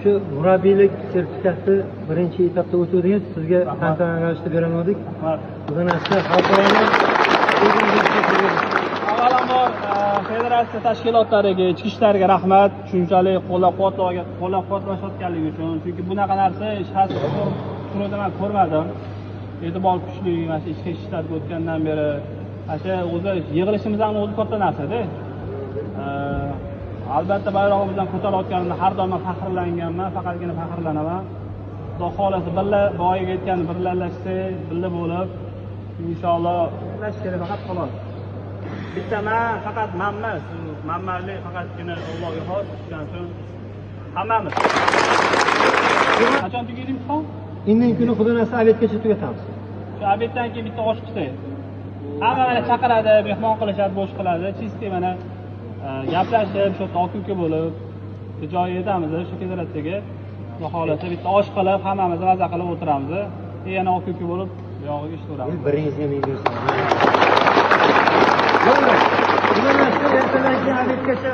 Shu murabbiylik sertifikati birinchi etapda o'tuvdingiz. Sizga tantana ravishda beramodik. Xudo nasib xalqaro avvalambor federatsiya tashkilotlariga, ichki ishlarga rahmat. Shunchalik qo'llab-quvvatlashayotganligi uchun. Chunki bunaqa narsa hech qaysi turida men ko'rmadim. E'tibor kuchli mana shu ichki ishlarga o'tgandan beri. O'zi yig'ilishimiz ham o'zi katta narsa-da. Albatta bayrog'imizdan ko'tarayotganimda har doim faxrlanganman, faqatgina faxrlanaman. Xudo xolasa birga boyaga aytgan birlashsak, birga bo'lib inshaalloh ishlash kerak faqat xolos. Bitta faqat manmas, manmalik faqatgina Allohga xos, shuning uchun hammamiz. Qachon tugaydi imtihon? Indan kuni Xudo nasib obedgacha tugatamiz. Shu obeddan keyin bitta osh qilsak. Hamma mana chaqiradi, mehmon qilishadi, bo'sh qiladi. Chisti mana gaplashib, shu oq-uka bo'lib, joy yetamiz, shu federatsiyaga. Xudo xolasa bitta osh qilib, hammamiz maza qilib o'tiramiz. Yana oq-uka bo'lib, buyog'iga ishlayveramiz. Biringizga men bersam. Xudo nasib ertadan keyin obedgacha